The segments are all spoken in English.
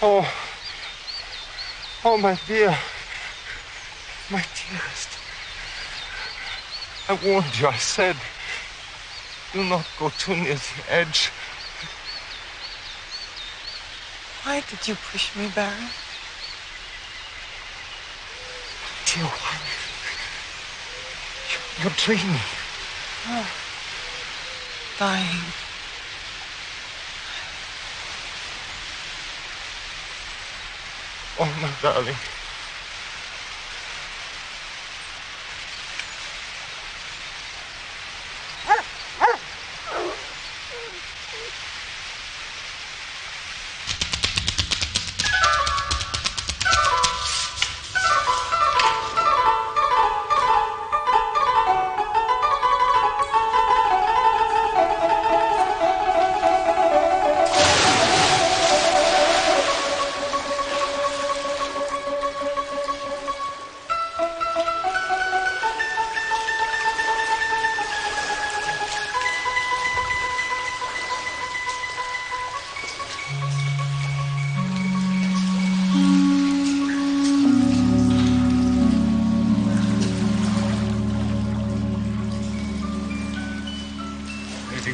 Oh. Oh, my dear. My dearest. I warned you. I said, do not go too near the edge. Why did you push me, Baron? Dear, why? You're dreaming. Oh. Dying. Oh, my darling.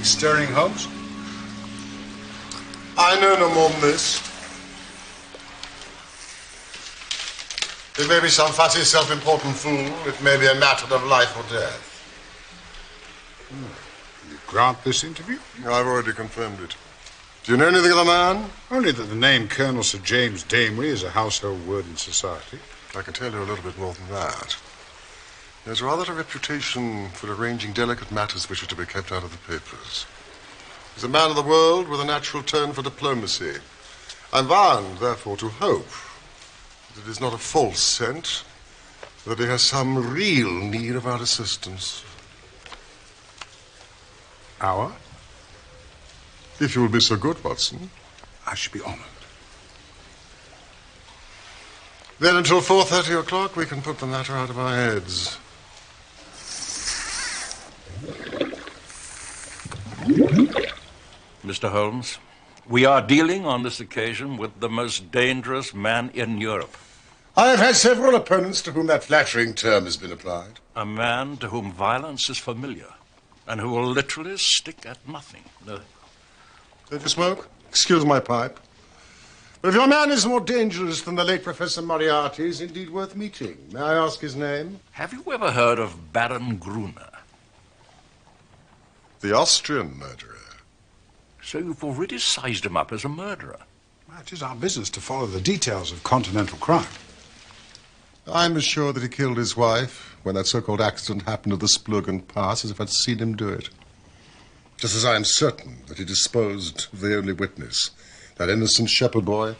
Stirring, Holmes? I know no more than this. There may be some fussy, self-important fool. It may be a matter of life or death. You grant this interview? I've already confirmed it. Do you know anything of the man? Only that the name Colonel Sir James Damery is a household word in society. I can tell you a little bit more than that. He has rather a reputation for arranging delicate matters which are to be kept out of the papers. He's a man of the world with a natural turn for diplomacy. I'm bound, therefore, to hope that it is not a false scent, that he has some real need of our assistance. Our? If you will be so good, Watson. I should be honored. Then until 4:30 o'clock, we can put the matter out of our heads. Mr. Holmes, we are dealing on this occasion with the most dangerous man in Europe. I have had several opponents to whom that flattering term has been applied. A man to whom violence is familiar and who will literally stick at nothing. No. Don't you smoke? Excuse my pipe. But if your man is more dangerous than the late Professor Moriarty, he's indeed worth meeting. May I ask his name? Have you ever heard of Baron Gruner? The Austrian murderer. So you've already sized him up as a murderer. It is our business to follow the details of continental crime. I'm as sure that he killed his wife when that so-called accident happened at the Splurgen Pass as if I'd seen him do it. Just as I am certain that he disposed of the only witness, that innocent shepherd boy.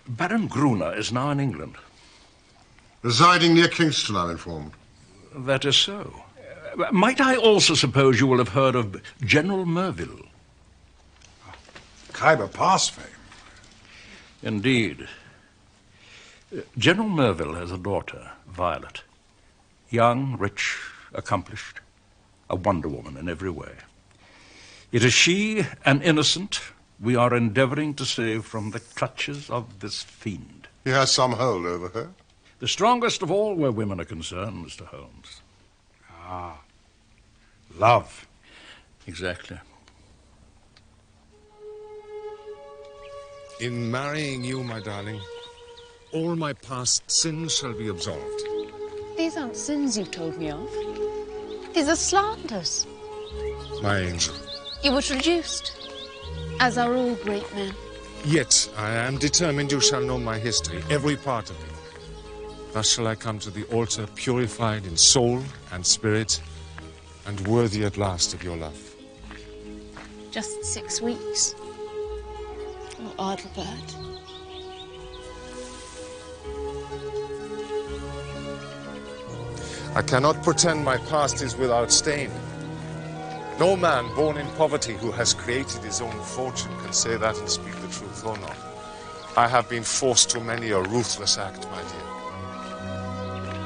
Baron Gruner is now in England. Residing near Kingston, I'm informed. That is so. Might I also suppose you will have heard of General Merville? Khyber Pass fame. Indeed. General Merville has a daughter, Violet. Young, rich, accomplished, a wonder woman in every way. It is she, an innocent, we are endeavoring to save from the clutches of this fiend. He has some hold over her? The strongest of all where women are concerned, Mr. Holmes. Ah, love. Exactly. In marrying you, my darling, all my past sins shall be absolved. These aren't sins you've told me of. These are slanders. My angel. You were traduced, as are all great men. Yet I am determined you shall know my history, every part of it. Thus shall I come to the altar purified in soul and spirit, and worthy at last of your love. Just 6 weeks. Oh, Adelbert. I cannot pretend my past is without stain. No man born in poverty who has created his own fortune can say that and speak the truth or not. I have been forced to many a ruthless act, my dear.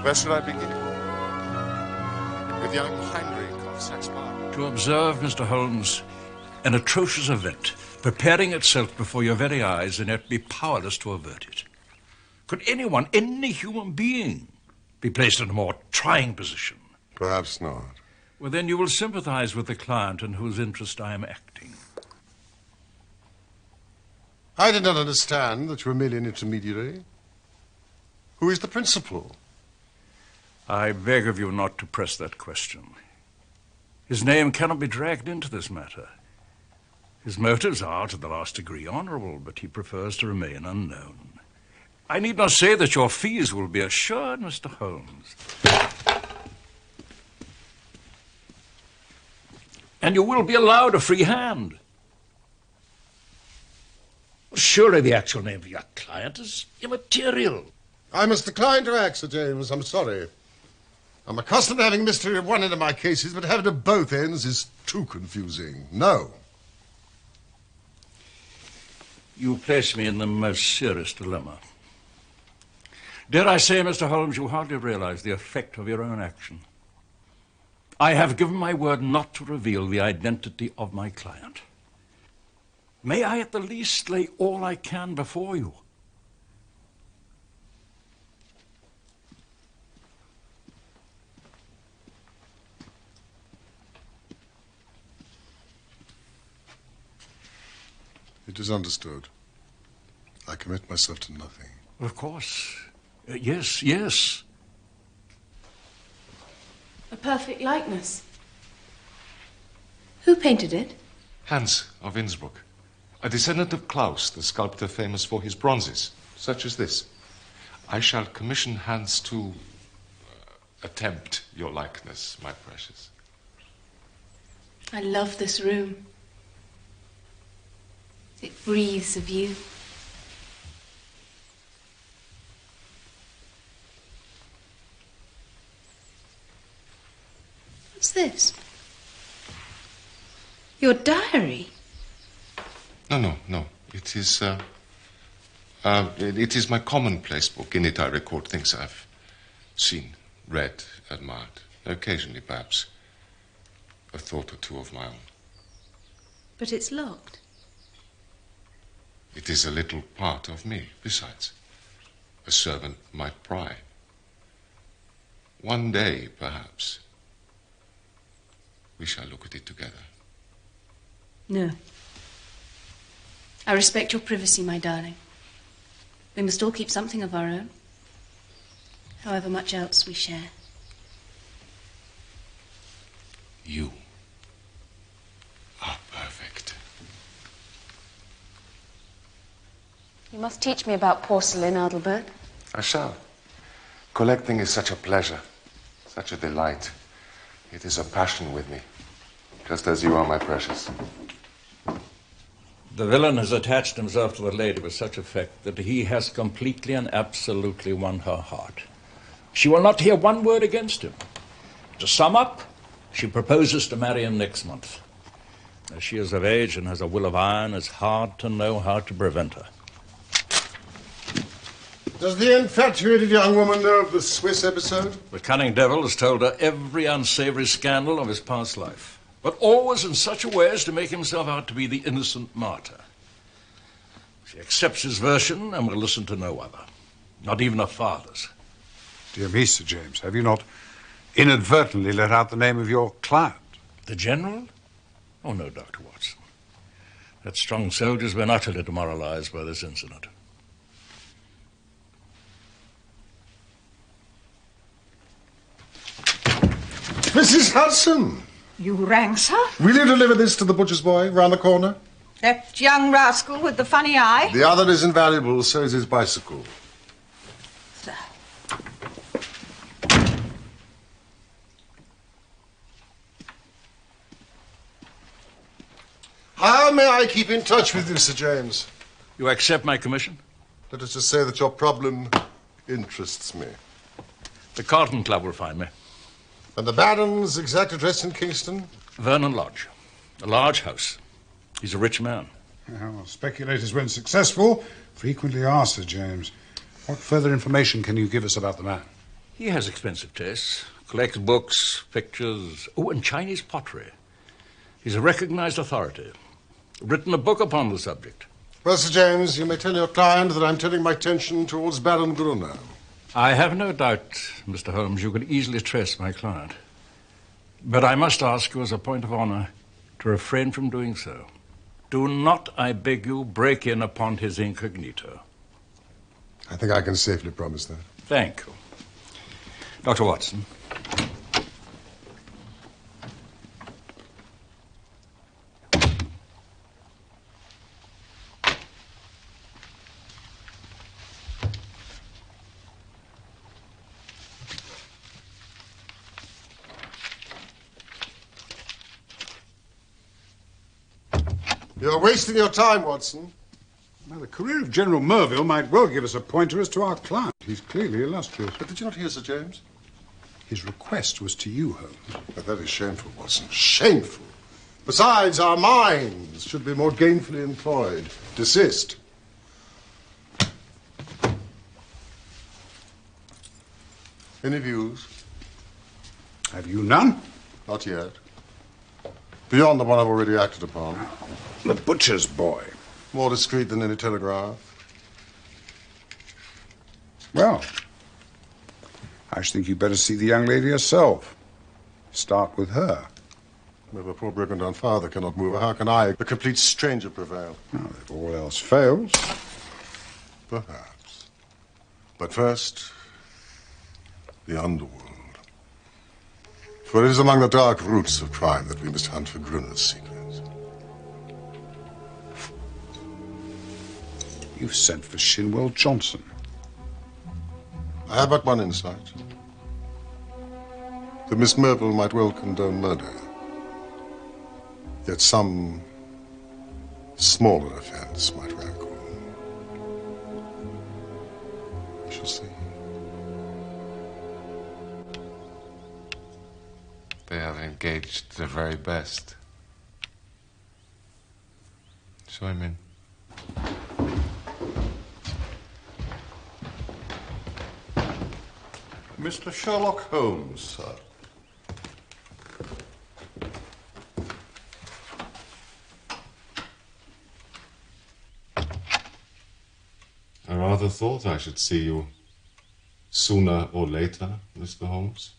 Where should I begin? With young Heinrich of Saxe-Baden. To observe, Mr. Holmes, an atrocious event preparing itself before your very eyes, and yet be powerless to avert it. Could anyone, any human being, be placed in a more trying position? Perhaps not. Well, then you will sympathize with the client in whose interest I am acting. I did not understand that you were merely an intermediary. Who is the principal? I beg of you not to press that question. His name cannot be dragged into this matter. His motives are to the last degree honorable, but he prefers to remain unknown. I need not say that your fees will be assured, Mr. Holmes. And you will be allowed a free hand. Surely the actual name of your client is immaterial. I must decline to act, Sir James. I'm sorry. I'm accustomed to having mystery at one end of my cases, but having it at both ends is too confusing. No. You place me in the most serious dilemma. Dare I say, Mr. Holmes, you hardly realize the effect of your own action. I have given my word not to reveal the identity of my client. May I at the least lay all I can before you? It is understood. I commit myself to nothing. Of course. Yes. A perfect likeness. Who painted it? Hans of Innsbruck, a descendant of Klaus, the sculptor famous for his bronzes, such as this. I shall commission Hans to attempt your likeness, my precious. I love this room. It breathes of you. What's this? Your diary? No. It is my commonplace book. In it I record things I've seen, read, admired. Occasionally, perhaps, a thought or two of my own. But it's locked. It is a little part of me, besides. A servant might pry. One day, perhaps, we shall look at it together. No. I respect your privacy, my darling. We must all keep something of our own, however much else we share. You are perfect. You must teach me about porcelain, Adelbert. I shall. Collecting is such a pleasure, such a delight. It is a passion with me, just as you are, my precious. The villain has attached himself to the lady with such effect that he has completely and absolutely won her heart. She will not hear one word against him. To sum up, she proposes to marry him next month. As she is of age and has a will of iron, it's hard to know how to prevent her. Does the infatuated young woman know of the Swiss episode? The cunning devil has told her every unsavory scandal of his past life, but always in such a way as to make himself out to be the innocent martyr. She accepts his version and will listen to no other, not even her father's. Dear me, Sir James, have you not inadvertently let out the name of your client? The general? Oh, no, Dr. Watson. That strong soldier's been utterly demoralized by this incident. Mrs. Hudson! You rang, sir? Will you deliver this to the butcher's boy round the corner? That young rascal with the funny eye? The other is invaluable, so is his bicycle. Sir. How may I keep in touch with you, Sir James? You accept my commission? Let us just say that your problem interests me. The Carlton Club will find me. And the Baron's exact address in Kingston? Vernon Lodge. A large house. He's a rich man. Well, speculators, when successful, frequently are, Sir James. What further information can you give us about the man? He has expensive tastes. Collects books, pictures, and Chinese pottery. He's a recognized authority. written a book upon the subject. Well, Sir James, you may tell your client that I'm turning my attention towards Baron Gruner. I have no doubt, Mr. Holmes, you can easily trace my client. But I must ask you as a point of honor to refrain from doing so. Do not, I beg you, break in upon his incognito. I think I can safely promise that. Thank you. Dr. Watson. You're wasting your time, Watson. Now, the career of General Merville might well give us a pointer as to our client. He's clearly illustrious. But did you not hear, Sir James? His request was to you, Holmes. But that is shameful, Watson. Shameful. Besides, our minds should be more gainfully employed. Desist. Any views? Have you none? Not yet. Beyond the one I've already acted upon. The butcher's boy. More discreet than any telegraph. Well, I should think you'd better see the young lady herself. Start with her. If a poor broken-down father cannot move her, how can I, a complete stranger, prevail? Well, if all else fails. Perhaps. But first, the underworld. For it is among the dark roots of crime that we must hunt for Gruner's secrets. You've sent for Shinwell Johnson. I have but one insight. That Miss Merville might well condone murder. Yet some smaller offense might rankle. We shall see. They have engaged the very best. Show him in. Mr. Sherlock Holmes, sir. I rather thought I should see you sooner or later, Mr. Holmes.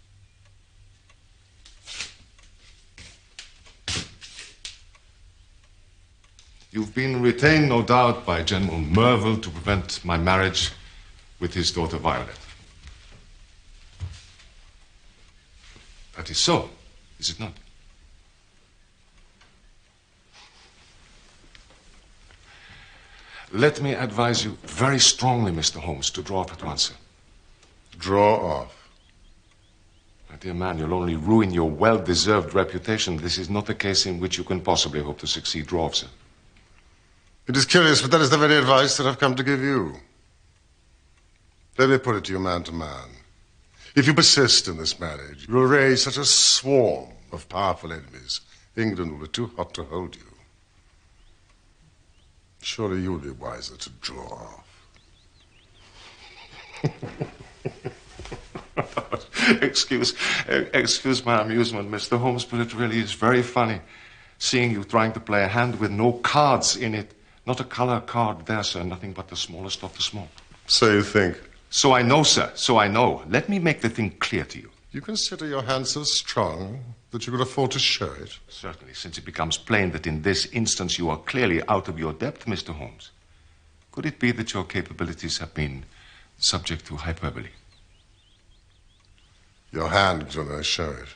You've been retained, no doubt, by General Merville to prevent my marriage with his daughter Violet. That is so, is it not? Let me advise you very strongly, Mr. Holmes, to draw off at once, sir. Draw off? My dear man, you'll only ruin your well-deserved reputation. This is not a case in which you can possibly hope to succeed. Draw off, sir. It is curious, but that is the very advice that I've come to give you. Let me put it to you man to man. If you persist in this marriage, you will raise such a swarm of powerful enemies, England will be too hot to hold you. Surely you'll be wiser to draw off. Excuse my amusement, Mr. Holmes, but it really is very funny seeing you trying to play a hand with no cards in it. Not a color card there, sir. Nothing but the smallest of the small. So you think? So I know, sir. So I know. Let me make the thing clear to you. You consider your hand so strong that you could afford to show it? Certainly, since it becomes plain that in this instance you are clearly out of your depth, Mr. Holmes. Could it be that your capabilities have been subject to hyperbole? Your hand, Gruner, show it.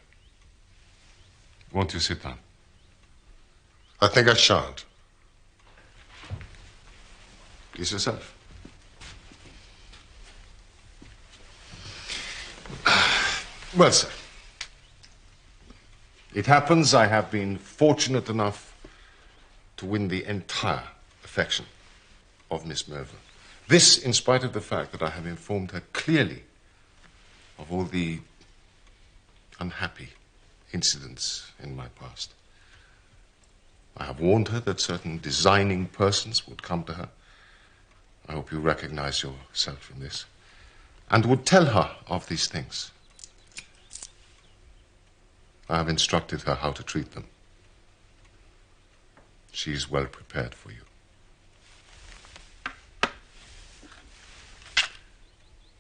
Won't you sit down? I think I shan't. Please yourself. Well, sir, it happens I have been fortunate enough to win the entire affection of Miss Merville. This in spite of the fact that I have informed her clearly of all the unhappy incidents in my past. I have warned her that certain designing persons would come to her. I hope you recognize yourself in this. And would tell her of these things. I have instructed her how to treat them. She's well prepared for you.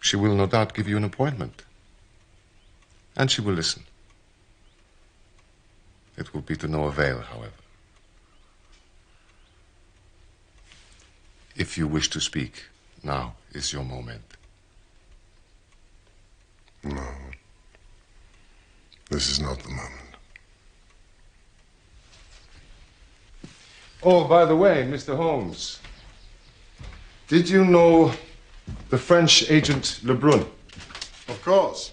She will no doubt give you an appointment. And she will listen. It will be to no avail, however. If you wish to speak, now is your moment. No. This is not the moment. Oh, by the way, Mr. Holmes, did you know the French agent Lebrun? Of course.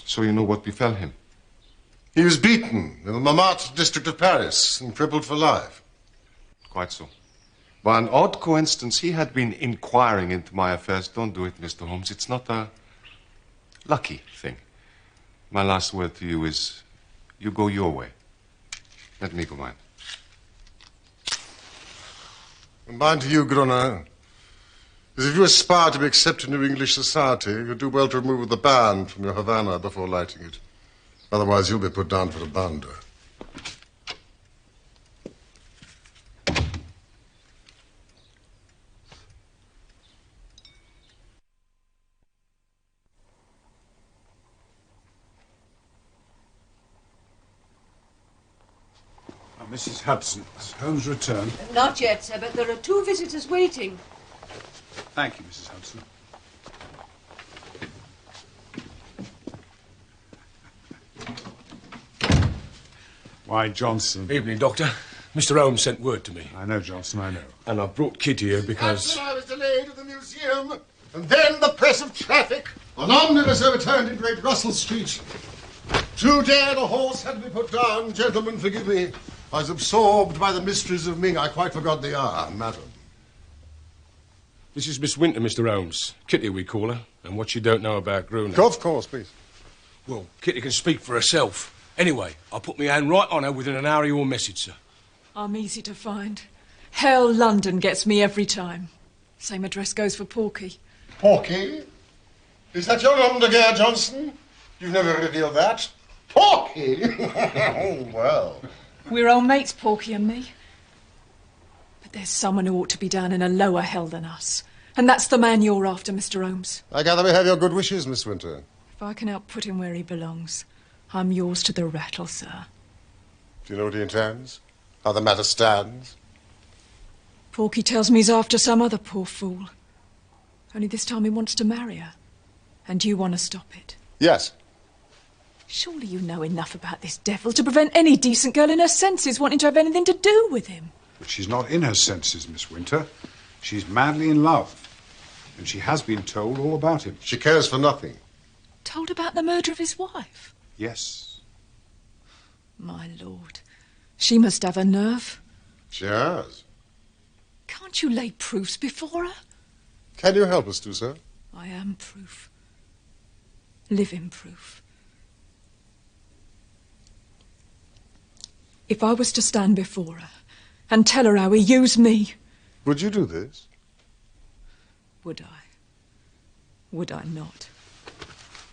So you know what befell him? He was beaten in the Montmartre district of Paris and crippled for life. Quite so. By an odd coincidence, he had been inquiring into my affairs. Don't do it, Mr. Holmes. It's not a lucky thing. My last word to you is, you go your way. Let me go mine. And mine to you, Gruner, is if you aspire to be accepted into English society, you do well to remove the band from your Havana before lighting it. Otherwise, you'll be put down for a bounder. Mrs. Hudson, has Holmes returned? Not yet, sir, but there are 2 visitors waiting. Thank you, Mrs. Hudson. Why, Johnson. Evening, Doctor. Mr. Holmes sent word to me. I know, Johnson, I know. And I brought Kid here because... I was delayed at the museum, and then the press of traffic. An omnibus overturned in Great Russell Street. Too dead a horse had to be put down. Gentlemen, forgive me. I was absorbed by the mysteries of Ming. I quite forgot the hour, madam. This is Miss Winter, Mr. Holmes. Kitty, we call her. And what she don't know about Gruner. Of course, please. Well, Kitty can speak for herself. Anyway, I'll put my hand right on her within an hour of your message, sir. I'm easy to find. Hell, London gets me every time. Same address goes for Porky. Porky? Is that your nom de guerre, Johnson? You've never revealed that. Porky? Oh, well. We're old mates, Porky and me. But there's someone who ought to be down in a lower hell than us. And that's the man you're after, Mr. Holmes. I gather we have your good wishes, Miss Winter. If I can help put him where he belongs, I'm yours to the rattle, sir. Do you know what he intends? How the matter stands? Porky tells me he's after some other poor fool. Only this time he wants to marry her. And you want to stop it. Yes. Surely you know enough about this devil to prevent any decent girl in her senses wanting to have anything to do with him. But she's not in her senses, Miss Winter. She's madly in love. And she has been told all about him. She cares for nothing. Told about the murder of his wife? Yes. My lord. She must have a nerve. She has. Can't you lay proofs before her? Can you help us to, sir? I am proof. Living proof. If I was to stand before her and tell her how he used me... Would you do this? Would I? Would I not?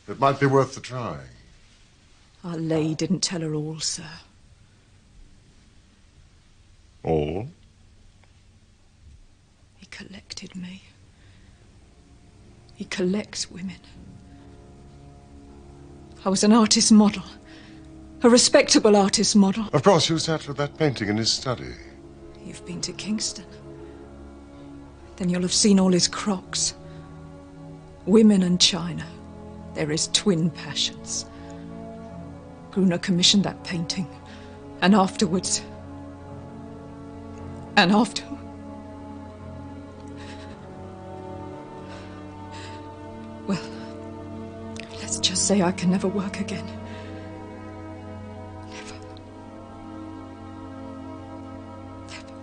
It might be worth the trying. Our lay didn't tell her all, sir. All? He collected me. He collects women. I was an artist model. A respectable artist model. Of course, you sat with that painting in his study. You've been to Kingston. Then you'll have seen all his crocs. Women and China. They're his twin passions. Gruner commissioned that painting. And afterwards... Well, let's just say I can never work again. Never. Never.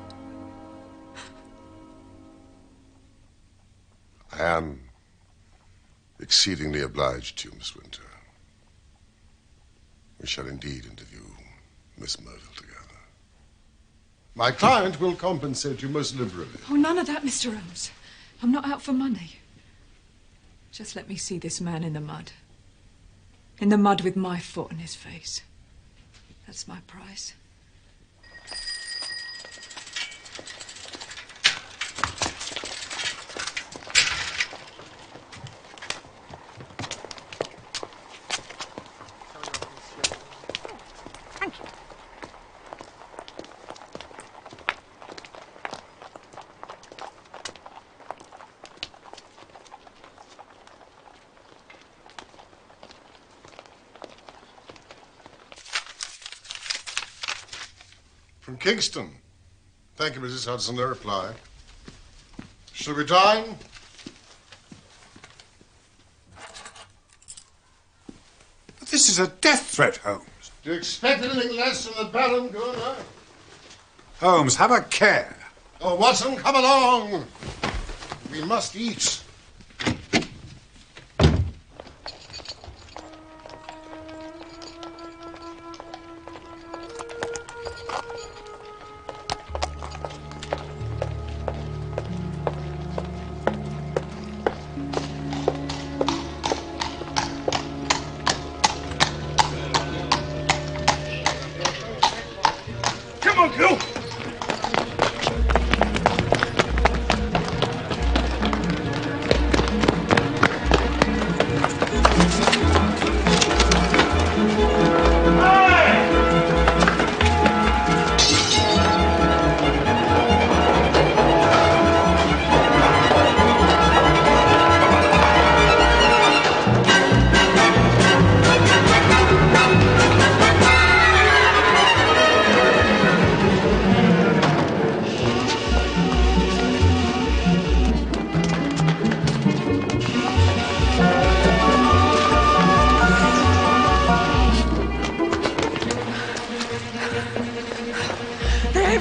I am exceedingly obliged to you, Miss Winter. We shall indeed interview Miss Myrtle together. My client will compensate you most liberally. Oh, none of that, Mr. Holmes. I'm not out for money. Just let me see this man in the mud. In the mud with my foot in his face. That's my price. From Kingston. Thank you, Mrs. Hudson. No reply. Shall we dine? This is a death threat, Holmes. Do you expect anything less from the Baron, Gurner? Holmes, have a care. Oh, Watson, come along. We must eat.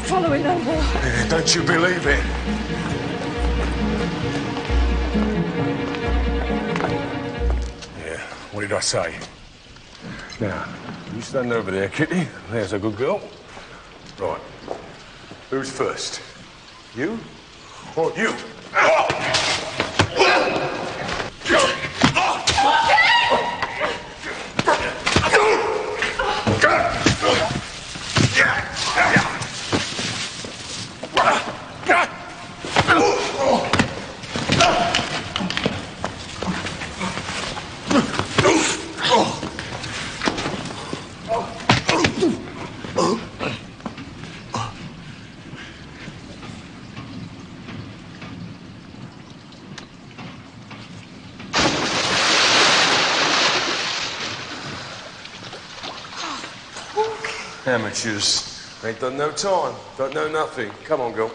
Following no more. Don't you believe it? Yeah, what did I say? Now, you stand over there, Kitty. There's a good girl. Right. Who's first? You or you? Amateurs. Ain't done no time. Don't know nothing. Come on, girl.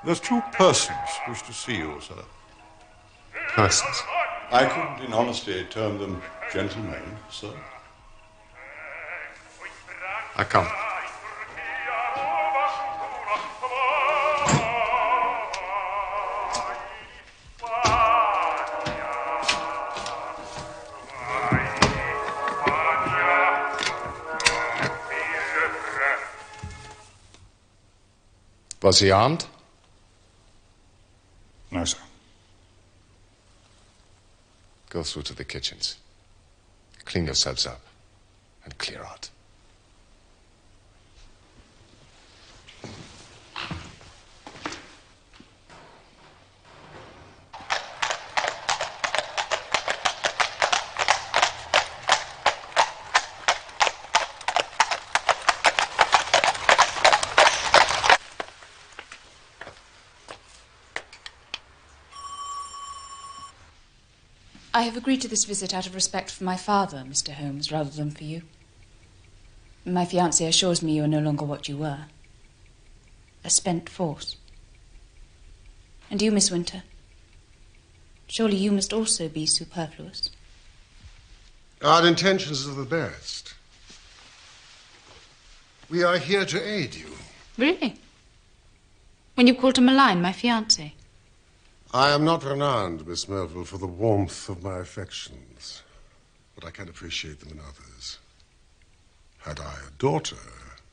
There's two persons wish to see you, sir. Persons? I could, in honesty, term them gentlemen, sir. I come. Was he armed? No, sir. Go through to the kitchens. Clean yourselves up and clear out. I have agreed to this visit out of respect for my father, Mr. Holmes, rather than for you. My fiancé assures me you are no longer what you were. A spent force. And you, Miss Winter, surely you must also be superfluous. Our intentions are the best. We are here to aid you. Really? When you call to malign my fiancé? I am not renowned, Miss Melville, for the warmth of my affections, but I can appreciate them in others. Had I a daughter,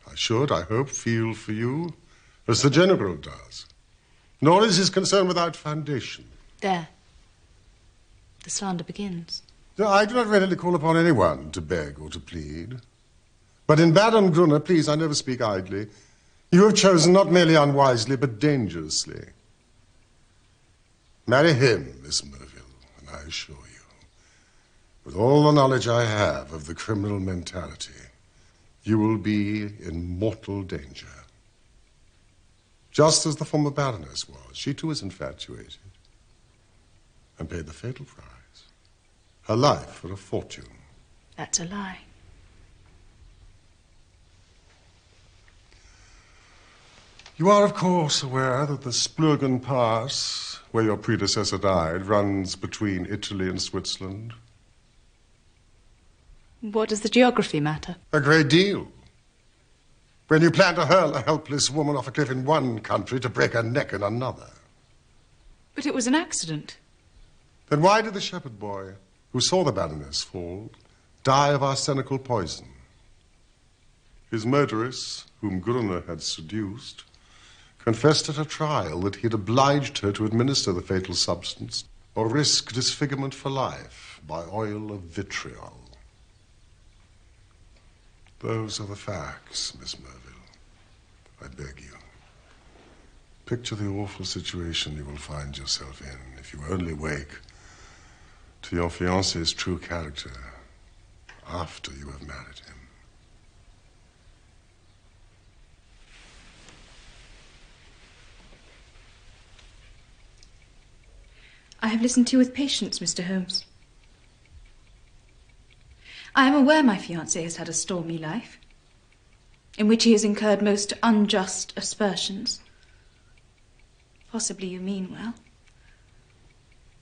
I should, I hope, feel for you as the General does. Nor is his concern without foundation. There. The slander begins. No, I do not readily call upon anyone to beg or to plead. But in Baron Gruner, please, I never speak idly, you have chosen not merely unwisely, but dangerously. Marry him, Miss Melville, and I assure you, with all the knowledge I have of the criminal mentality, you will be in mortal danger. Just as the former Baroness was. She too is infatuated and paid the fatal price. Her life for a fortune. That's a lie. You are, of course, aware that the Splurgen Pass, where your predecessor died, runs between Italy and Switzerland? What does the geography matter? A great deal. When you plan to hurl a helpless woman off a cliff in one country to break her neck in another. But it was an accident. Then why did the shepherd boy, who saw the Baroness fall, die of arsenical poison? His murderess, whom Gruner had seduced, confessed at her trial that he had obliged her to administer the fatal substance or risk disfigurement for life by oil of vitriol. Those are the facts, Miss Melville. I beg you. Picture the awful situation you will find yourself in if you only wake to your fiancé's true character after you have married him. I have listened to you with patience, Mr. Holmes. I am aware my fiancé has had a stormy life, in which he has incurred most unjust aspersions. Possibly you mean well,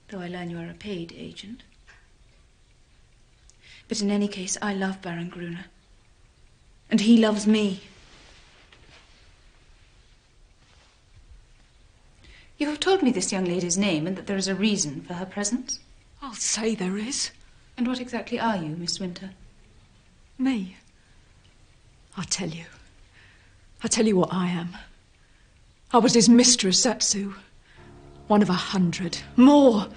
though I learn you are a paid agent. But in any case, I love Baron Gruner, and he loves me. You have told me this young lady's name and that there is a reason for her presence? I'll say there is. And what exactly are you, Miss Winter? Me? I'll tell you. I'll tell you what I am. I was his mistress, that's who. One of 100. More.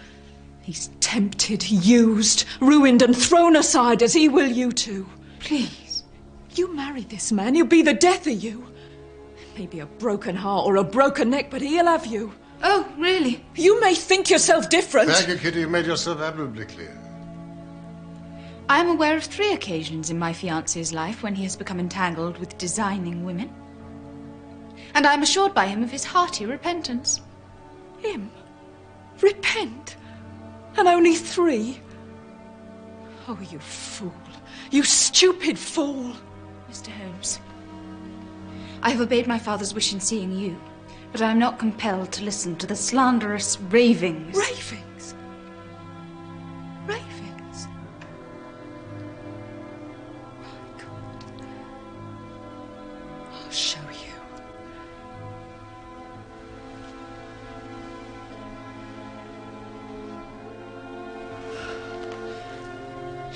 He's tempted, used, ruined and thrown aside as he will you too. Please. You marry this man, he'll be the death of you. Maybe a broken heart or a broken neck, but he'll have you. Oh, really? You may think yourself different. Thank you, Kitty. You made yourself admirably clear. I am aware of 3 occasions in my fiancé's life when he has become entangled with designing women. And I am assured by him of his hearty repentance. Him? Repent? And only 3? Oh, you fool. You stupid fool. Mr. Holmes, I have obeyed my father's wish in seeing you, but I am not compelled to listen to the slanderous ravings. Ravings? Ravings? My God. I'll show you.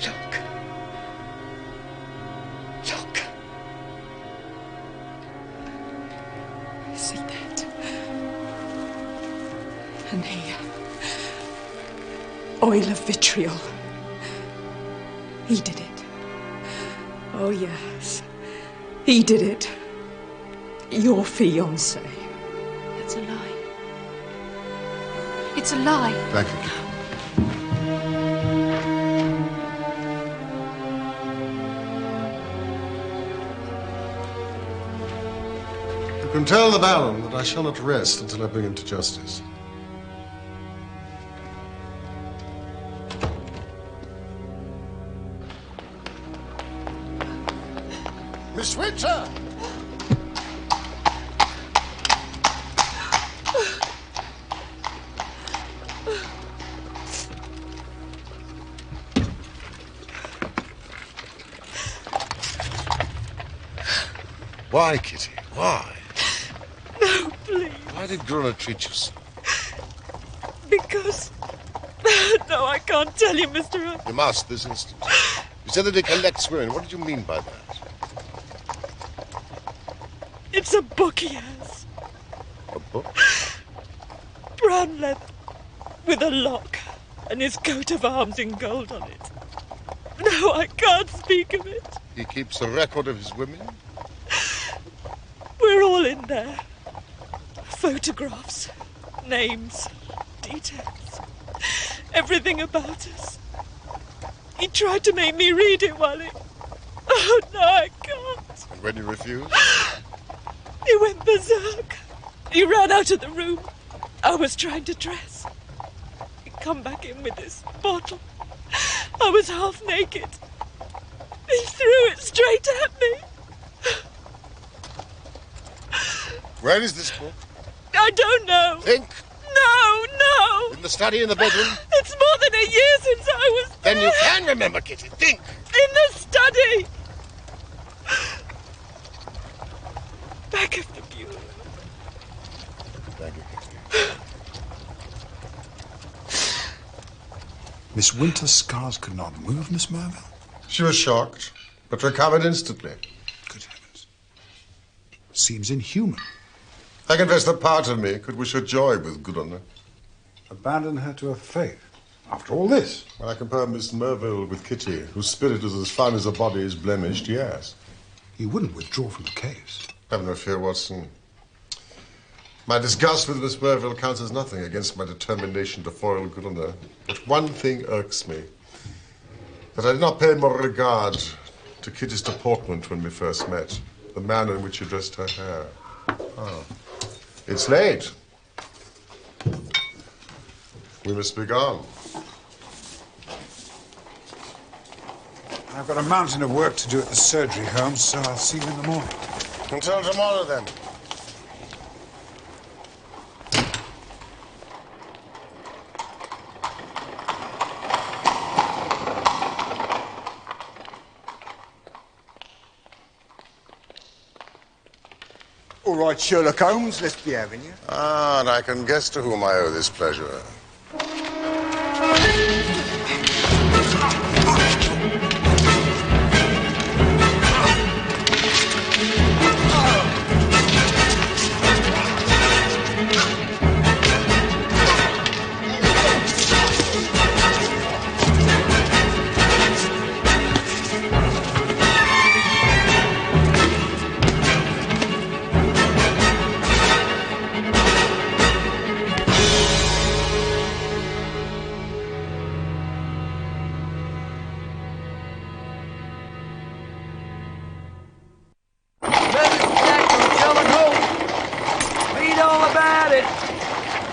Look. Look. See that? And he... oil of vitriol. He did it. Oh, yes. He did it. Your fiancé. That's a lie. It's a lie. Thank you, Kitty. You can tell the Baron that I shall not rest until I bring him to justice. Miss Winter! Why, Kitty? Why? No, please. Why did Grunner treat you so? Because... No, I can't tell you, Mr. Holmes. You must, this instant. You said that he collects women. What did you mean by that? It's a book he has. A book? Brown leather, with a lock, and his coat of arms in gold on it. No, I can't speak of it. He keeps a record of his women? We're all in there. Photographs, names, details, everything about us. He tried to make me read it while he... Oh, no, I can't. And when you refused? He went berserk. He ran out of the room. I was trying to dress. He'd come back in with this bottle. I was half naked. He threw it straight at me. Where is this book? I don't know. Think. No. In the study, in the bedroom? It's more than a year since I was there. Then you can remember, Kitty. Think. In the study. Back of the bureau. Thank you, Kitty. Miss Winter's scars could not move, Miss Merville? She was shocked, but recovered instantly. Good heavens. Seems inhuman. I confess that part of me could wish her joy with Grunner. Abandon her to her fate. After all this. When I compare Miss Merville with Kitty, whose spirit is as fine as her body is blemished, yes. You wouldn't withdraw from the case. Have no fear, Watson. My disgust with Miss Merville counts as nothing against my determination to foil Grunner. But one thing irks me. That I did not pay more regard to Kitty's deportment when we first met. The manner in which she dressed her hair. Oh. It's late. We must be gone. I've got a mountain of work to do at the surgery, Holmes, so I'll see you in the morning. Until tomorrow, then. All right, Sherlock Holmes, let's be having you. Ah, and I can guess to whom I owe this pleasure.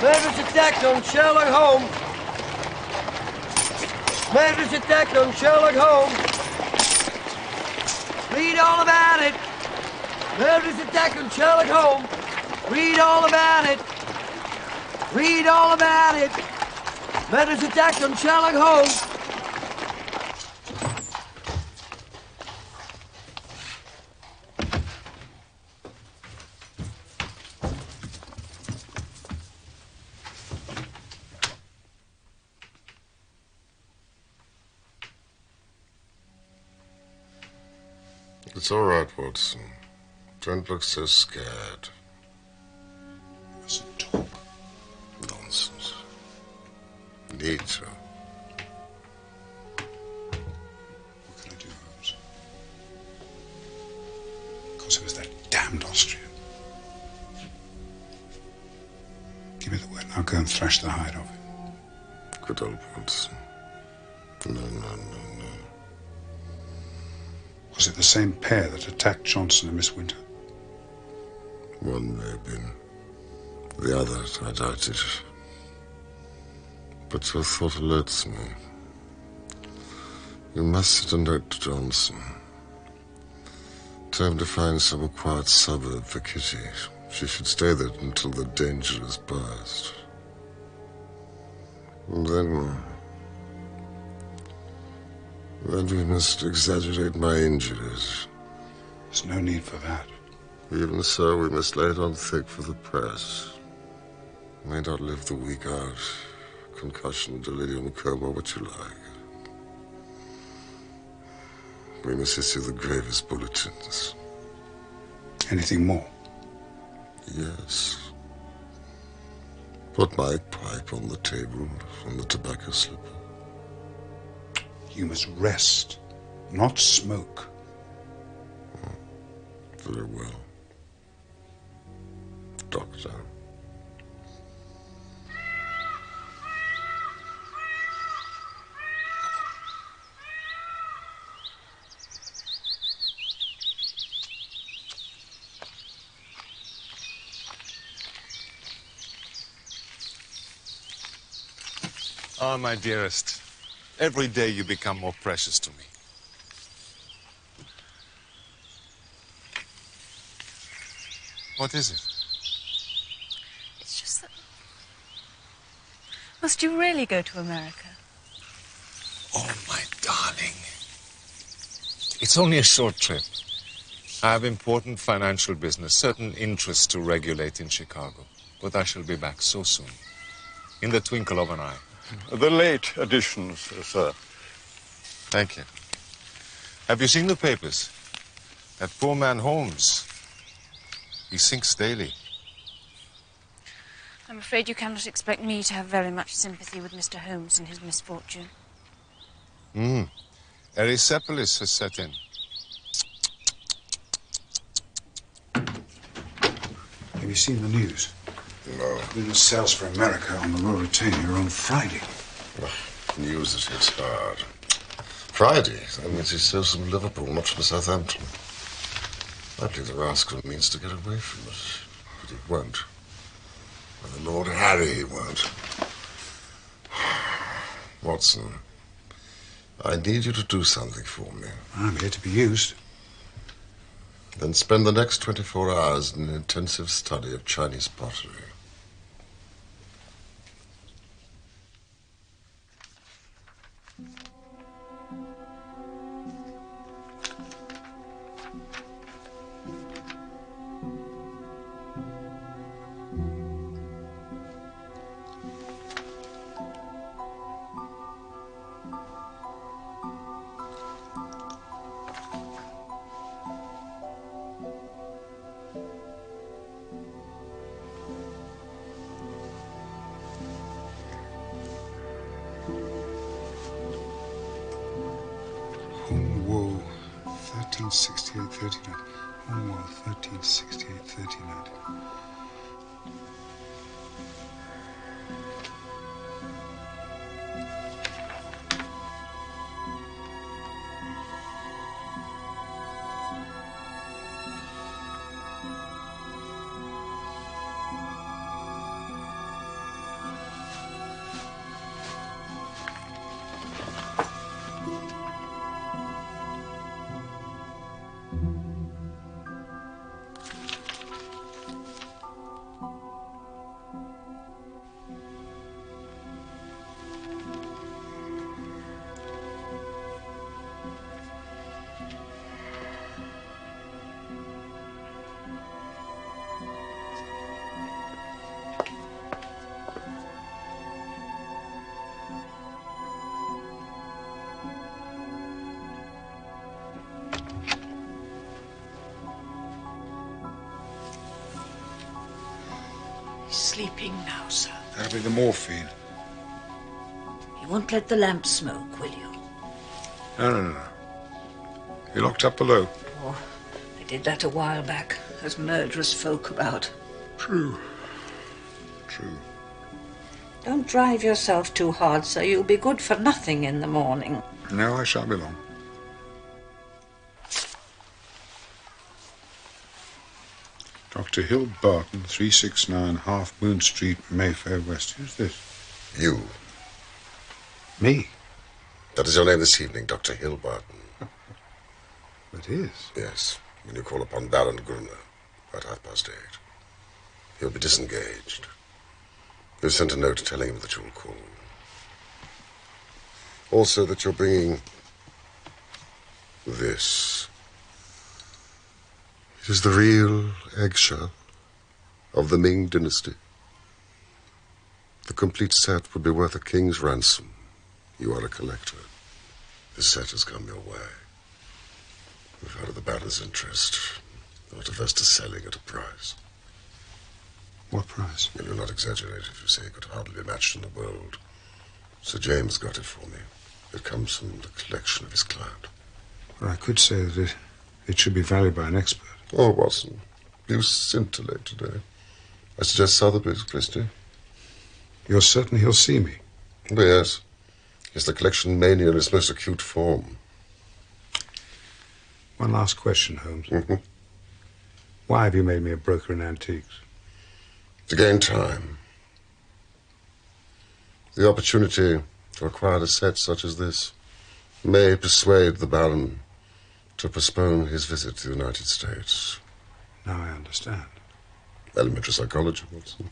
Murderous attack on Sherlock Holmes. Murderous attack on Sherlock Holmes. Read all about it. Murderous attack on Sherlock Holmes. Read all about it. Read all about it. Murderous attack on Sherlock Holmes. It's all right, Watson. Don't look so scared. You mustn't talk. Nonsense. need to. What can I do, Holmes? Of course, it was that damned Austrian. Give me the word, and I'll go and thrash the hide off him. Good old Watson. No. Was it the same pair that attacked Johnson and Miss Winter? One may have been. The other, I doubt it. But your thought alerts me. You must send a note to Johnson. Tell him to find some quiet suburb for Kitty. She should stay there until the danger is past. And then we must exaggerate my injuries. There's no need for that. Even so, we must lay it on thick for the press. May not live the week out. Concussion, delirium, coma, what you like. We must issue the gravest bulletins. Anything more? Yes. Put my pipe on the table and the tobacco slipper. You must rest, not smoke. Very well. Doctor. Ah, my dearest, every day you become more precious to me. What is it? It's just that... Must you really go to America? Oh, my darling. It's only a short trip. I have important financial business, certain interests to regulate in Chicago. But I shall be back so soon. In the twinkle of an eye. The late editions, sir. Thank you. Have you seen the papers? That poor man Holmes. He sinks daily. I'm afraid you cannot expect me to have very much sympathy with Mr. Holmes in his misfortune. Erysipelas has set in. Have you seen the news? No. Lunar sails for America on the Ruritania on Friday. News it hits hard. Friday? That means he sails from Liverpool, not from Southampton. I believe the rascal means to get away from us. But he won't. And the Lord Harry, he won't. Watson, I need you to do something for me. I'm here to be used. Then spend the next 24 hours in an intensive study of Chinese pottery. Whoa, 1368-39. Whoa, 1368-39. Sleeping now, sir. That'll be the morphine. You won't let the lamp smoke, will you? No. You're locked up below. Oh, they did that a while back. There's murderous folk about. True. Don't drive yourself too hard, sir. You'll be good for nothing in the morning. No, I shan't be long. Dr. Hill Barton, 369 Half Moon Street, Mayfair West. Who's this? You. Me? That is your name this evening, Dr. Hill Barton. It is? Yes, when you call upon Baron Gruner at 8:30. He'll be disengaged. You've sent a note telling him that you'll call. Also that you're bringing this. It is the real eggshell of the Ming dynasty. The complete set would be worth a king's ransom. You are a collector. The set has come your way. We've heard of the Baron's interest. Not averse to selling at a price. What price? Well, you're not exaggerate if you say it could hardly be matched in the world. Sir James got it for me. It comes from the collection of his client. Well, I could say that it should be valued by an expert. Oh, Watson, you scintillate today. I suggest Sotheby's, Christie. You're certain he'll see me? Oh, yes. It's the collection mania in its most acute form. One last question, Holmes. Mm-hmm. Why have you made me a broker in antiques? To gain time. The opportunity to acquire a set such as this may persuade the Baron to postpone his visit to the United States. Now I understand. Elementary psychology, Watson.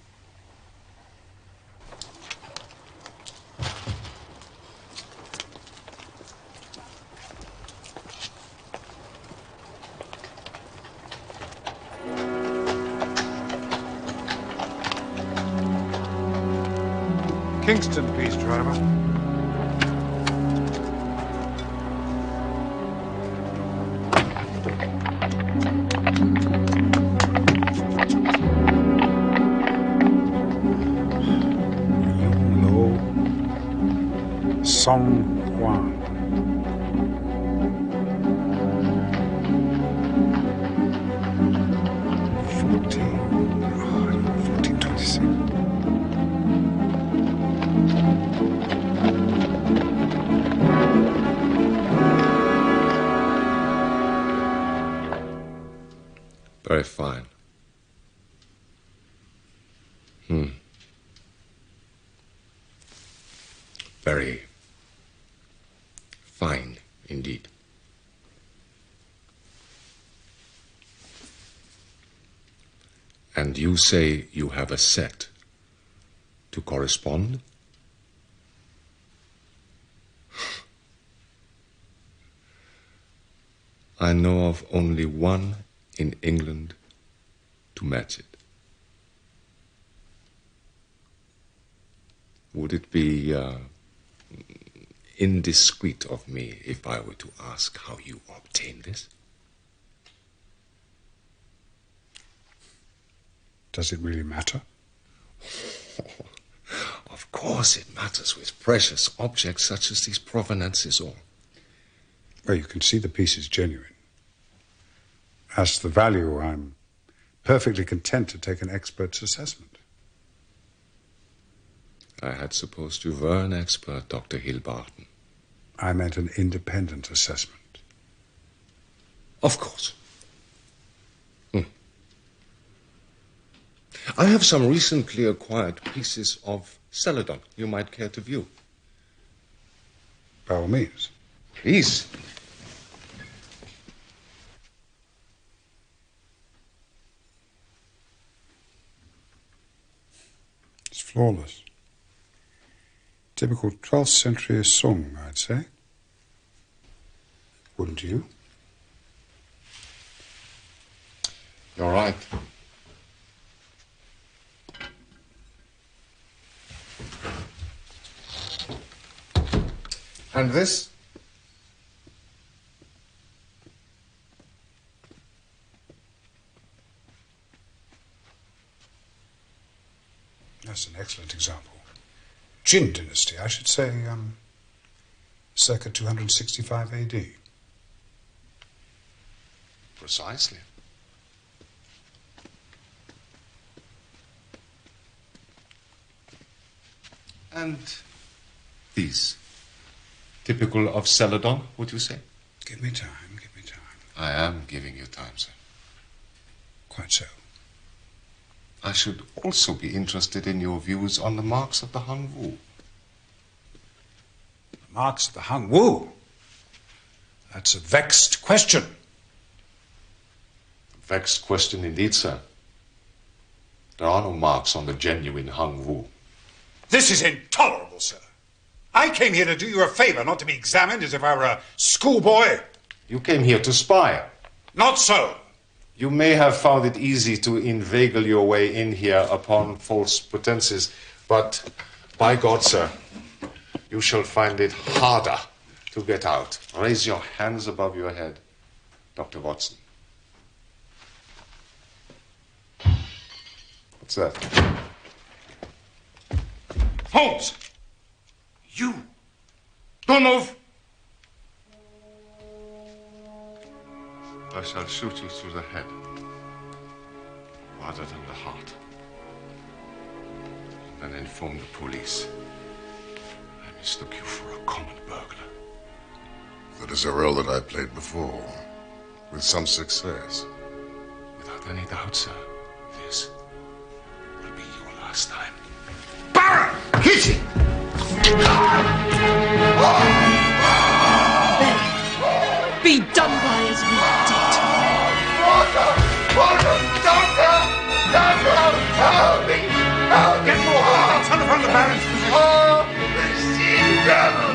Kingston, please, driver. Song Juan. Very fine. Very fine indeed. And you say you have a set to correspond? I know of only one in England to match it. Would it be indiscreet of me if I were to ask how you obtain this? Does it really matter? Of course it matters with precious objects such as these provenances or... Well, you can see the piece is genuine. As to the value, I'm perfectly content to take an expert's assessment. I had supposed you were an expert, Dr. Hill Barton. I meant an independent assessment. Of course. I have some recently acquired pieces of celadon you might care to view. By all means. Please. It's flawless. Typical 12th century song, I'd say. Wouldn't you? You're right. And this? That's an excellent example. Jin dynasty, I should say, circa 265 AD. Precisely. And these? Typical of Celadon, would you say? Give me time, give me time. I am giving you time, sir. Quite so. I should also be interested in your views on the marks of the Hung Wu. The marks of the Hung Wu? That's a vexed question. A vexed question indeed, sir. There are no marks on the genuine Hung Wu. This is intolerable, sir. I came here to do you a favor, not to be examined as if I were a schoolboy. You came here to spy. Not so. You may have found it easy to inveigle your way in here upon false pretenses, but by God, sir, you shall find it harder to get out. Raise your hands above your head, Dr. Watson. What's that? Holmes! You! Don't move! I shall shoot you through the head, rather than the heart. And then inform the police. I mistook you for a common burglar. That is a role that I played before, with some success. Without any doubt, sir, this will be your last time. Baron! Hit him! Be done by as we did. Help me! Help! Get more! I'll telephone the Baron's physician. Oh, machine guns!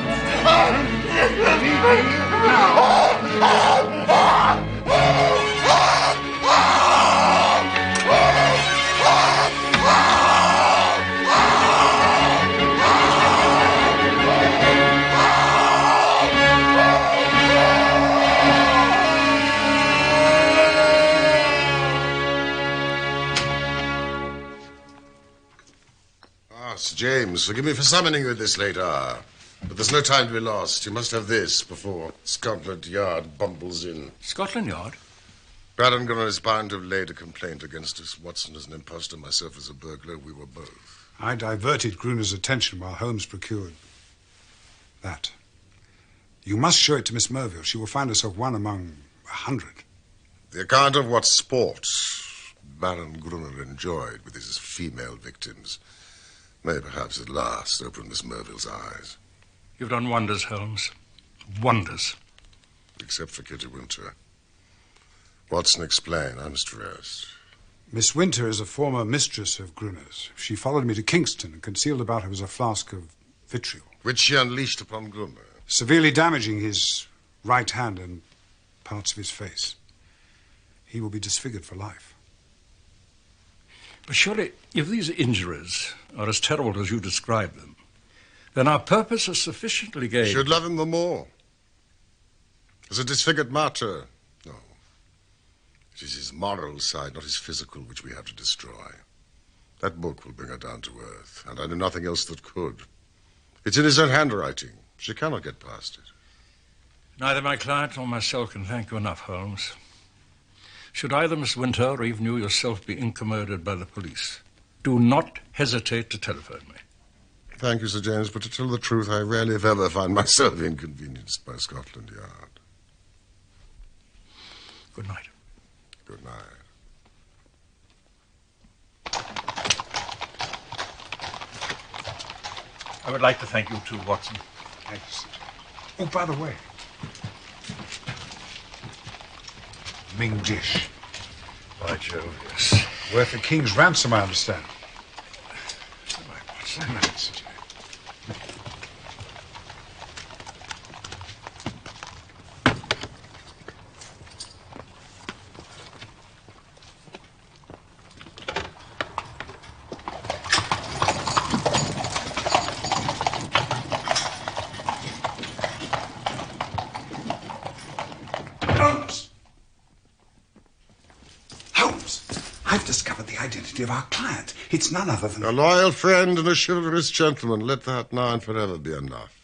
Sir James, forgive me for summoning you at this late hour. But there's no time to be lost. You must have this before Scotland Yard bumbles in. Scotland Yard? Baron Gunnar is bound to have laid a complaint against us. Watson as an impostor, myself as a burglar. We were both. I diverted Gruner's attention while Holmes procured that. You must show it to Miss Merville. She will find herself one among 100. The account of what sport Baron Gruner enjoyed with his female victims may perhaps at last open Miss Merville's eyes. You've done wonders, Holmes. Wonders. Except for Kitty Winter. Watson, explain. I must rest. Miss Winter is a former mistress of Gruner's. She followed me to Kingston and concealed about her was a flask of vitriol. Which she unleashed upon Gruner. Severely damaging his right hand and parts of his face. He will be disfigured for life. But surely, if these injuries are as terrible as you describe them, then our purpose is sufficiently gained. You should love him the more. As a disfigured martyr, no. It is his moral side, not his physical, which we have to destroy. That book will bring her down to earth, and I know nothing else that could. It's in his own handwriting. She cannot get past it. Neither my client nor myself can thank you enough, Holmes. Should either Miss Winter or even you yourself be incommoded by the police, do not hesitate to telephone me. Thank you, Sir James, but to tell the truth, I rarely if ever find myself inconvenienced by Scotland Yard. Good night. Good night. I would like to thank you too, Watson. Thanks. Oh, by the way, Ming dish. By Jove, yes. Worth the king's ransom, I understand. What's that? I've discovered the identity of our client. It's none other than... A loyal friend and a chivalrous gentleman. Let that now and forever be enough.